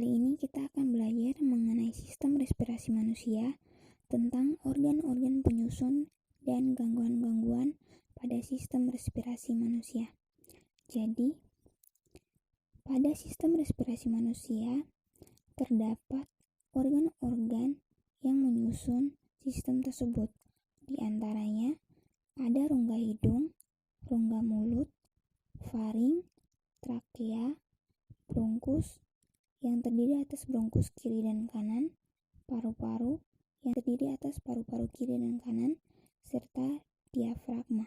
Kali ini kita akan belajar mengenai sistem respirasi manusia, tentang organ-organ penyusun dan gangguan-gangguan pada sistem respirasi manusia. Jadi, pada sistem respirasi manusia terdapat organ-organ yang menyusun sistem tersebut. Di antaranya ada rongga hidung, rongga mulut, faring, trakea, bronkus yang terdiri atas bronkus kiri dan kanan, paru-paru yang terdiri atas paru-paru kiri dan kanan, serta diafragma.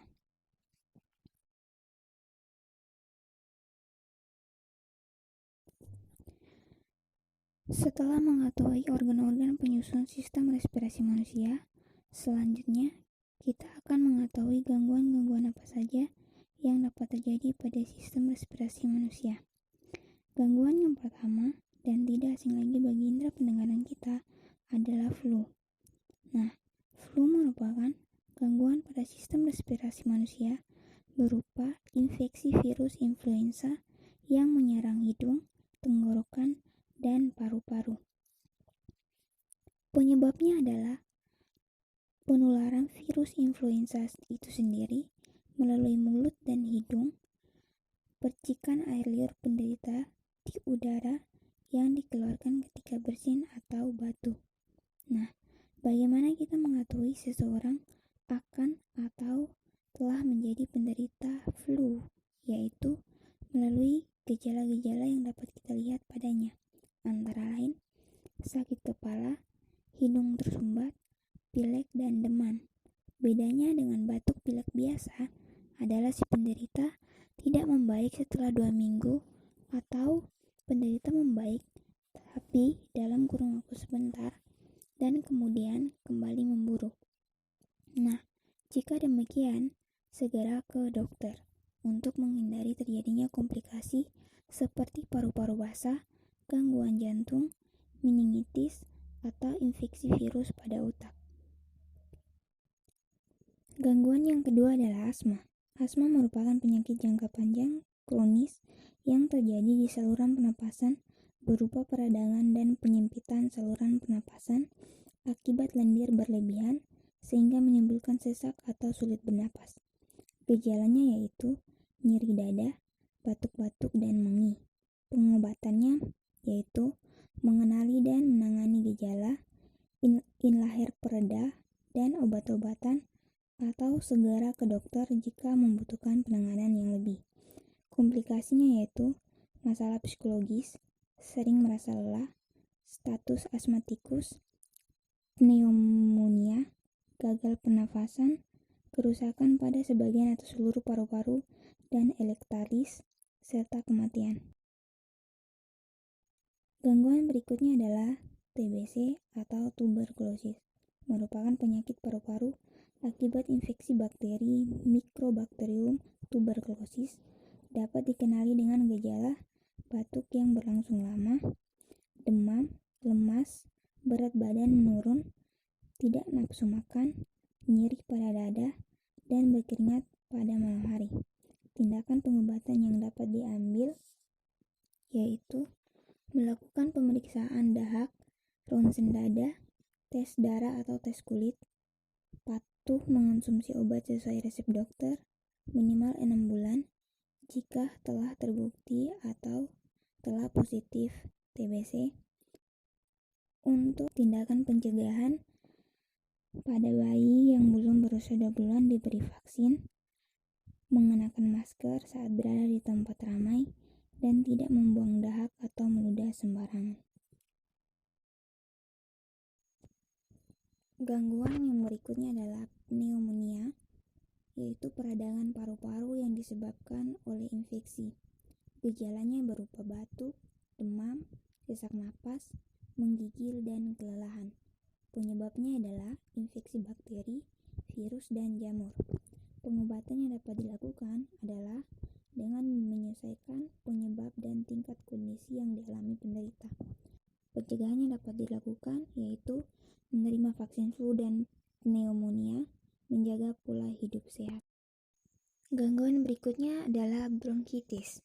Setelah mengetahui organ-organ penyusun sistem respirasi manusia, selanjutnya kita akan mengetahui gangguan-gangguan apa saja yang dapat terjadi pada sistem respirasi manusia. Gangguan yang pertama dan tidak asing lagi bagi indera pendengaran kita adalah flu. Nah, flu merupakan gangguan pada sistem respirasi manusia berupa infeksi virus influenza yang menyerang hidung, tenggorokan, dan paru-paru. Penyebabnya adalah penularan virus influenza itu sendiri melalui mulut dan hidung, percikan air liur penderita di udara yang dikeluarkan ketika bersin atau batuk. Nah, bagaimana kita mengetahui seseorang akan atau telah menjadi penderita flu, yaitu melalui gejala-gejala yang dapat kita lihat padanya, antara lain sakit kepala, hidung tersumbat, pilek, dan demam. Bedanya dengan batuk pilek biasa adalah si penderita tidak membaik setelah 2 minggu atau penderita membaik tapi dalam kurun waktu sebentar dan kemudian kembali memburuk. Nah, jika demikian, segera ke dokter untuk menghindari terjadinya komplikasi seperti paru-paru basah, gangguan jantung, meningitis, atau infeksi virus pada otak. Gangguan yang kedua adalah asma. Asma merupakan penyakit jangka panjang kronis yang terjadi di saluran pernapasan berupa peradangan dan penyempitan saluran pernapasan akibat lendir berlebihan sehingga menimbulkan sesak atau sulit bernapas. Gejalanya yaitu nyeri dada, batuk-batuk, dan mengih. Pengobatannya yaitu mengenali dan menangani gejala, inhaler pereda, dan obat-obatan atau segera ke dokter jika membutuhkan penanganan yang lebih. Komplikasinya yaitu masalah psikologis, sering merasa lelah, status asmatikus, pneumonia, gagal pernafasan, kerusakan pada sebagian atau seluruh paru-paru dan elektalis, serta kematian. Gangguan berikutnya adalah TBC atau tuberkulosis, merupakan penyakit paru-paru akibat infeksi bakteri Mycobacterium tuberculosis, dapat dikenali dengan gejala batuk yang berlangsung lama, demam, lemas, berat badan menurun, tidak nafsu makan, nyeri pada dada, dan berkeringat pada malam hari. Tindakan pengobatan yang dapat diambil yaitu melakukan pemeriksaan dahak, ronsen dada, tes darah atau tes kulit, patuh mengonsumsi obat sesuai resep dokter minimal 6 bulan jika telah terbukti atau telah positif TBC. Untuk tindakan pencegahan, pada bayi yang belum berusia 2 bulan diberi vaksin, mengenakan masker saat berada di tempat ramai, dan tidak membuang dahak atau meludah sembarangan. Gangguan yang berikutnya adalah pneumonia, yaitu peradangan paru-paru yang disebabkan oleh infeksi. Gejalanya berupa batuk, demam, sesak napas, menggigil, dan kelelahan. Penyebabnya adalah infeksi bakteri, virus, dan jamur. Pengobatan yang dapat dilakukan adalah dengan menyesuaikan penyebab dan tingkat kondisi yang dialami penderita. Pencegahan yang dapat dilakukan yaitu menerima vaksin flu dan pneumonia, menjaga pola hidup sehat. Gangguan berikutnya adalah bronkitis.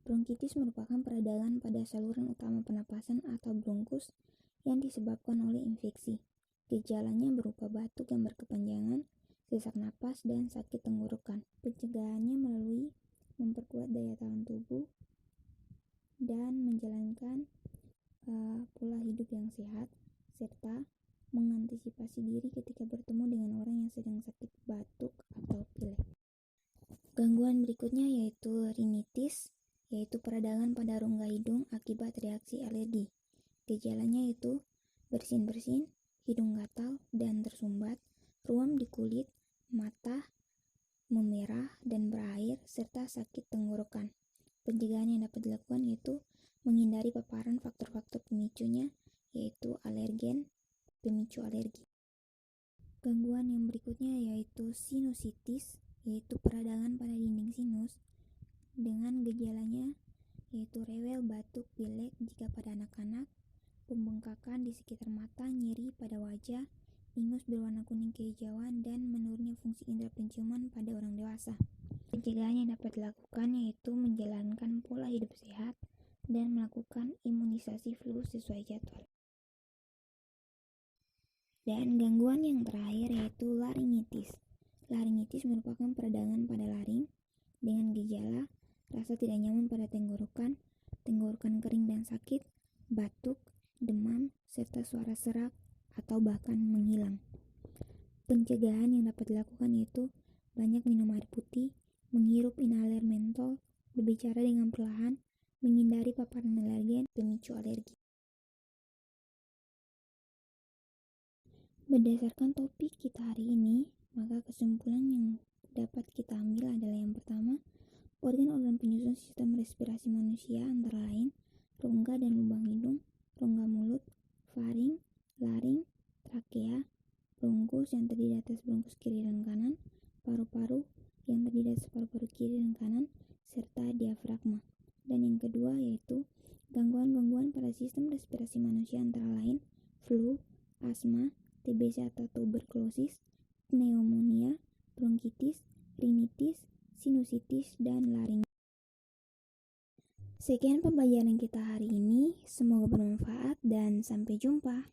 Bronkitis merupakan peradangan pada saluran utama pernapasan atau bronkus yang disebabkan oleh infeksi. Gejalanya berupa batuk yang berkepanjangan, sesak napas, dan sakit tenggorokan. Pencegahannya melalui memperkuat daya tahan tubuh dan menjalankan pola hidup yang sehat, serta mengantisipasi diri ketika bertemu dengan orang yang sedang sakit batuk atau pilek. Gangguan berikutnya yaitu rinitis, yaitu peradangan pada rongga hidung akibat reaksi alergi. Gejalanya yaitu bersin-bersin, hidung gatal dan tersumbat, ruam di kulit, mata memerah dan berair, serta sakit tenggorokan. Pencegahan yang dapat dilakukan yaitu menghindari paparan faktor-faktor pemicunya, yaitu alergen, pemicu alergi. Gangguan yang berikutnya yaitu sinusitis, yaitu peradangan pada dinding sinus dengan gejalanya yaitu rewel, batuk, pilek jika pada anak-anak, pembengkakan di sekitar mata, nyeri pada wajah, ingus berwarna kuning kehijauan, dan menurunnya fungsi indera penciuman pada orang dewasa. Pencegahan yang dapat dilakukan yaitu menjalankan pola hidup sehat dan melakukan imunisasi flu sesuai jadwal. Dan gangguan yang terakhir yaitu laringitis. Laringitis merupakan peradangan pada laring dengan gejala rasa tidak nyaman pada tenggorokan, tenggorokan kering dan sakit, batuk, demam, serta suara serak atau bahkan menghilang. Pencegahan yang dapat dilakukan yaitu banyak minum air putih, menghirup inhaler mentol, berbicara dengan perlahan, menghindari paparan alergen, pemicu alergi. Berdasarkan topik kita hari ini, maka kesimpulan yang dapat kita ambil adalah yang pertama, organ-organ penyusun sistem respirasi manusia antara lain rongga dan lubang hidung, rongga mulut, faring, laring, trakea, bronkus yang terdiri atas bronkus kiri dan kanan, paru-paru yang terdiri atas paru-paru kiri dan kanan, serta diafragma. Dan yang kedua yaitu gangguan-gangguan pada sistem respirasi manusia antara lain flu, asma, TBC atau tuberkulosis, pneumonia, bronkitis, rinitis, sinusitis, dan laringitis. Sekian pembelajaran kita hari ini, semoga bermanfaat dan sampai jumpa.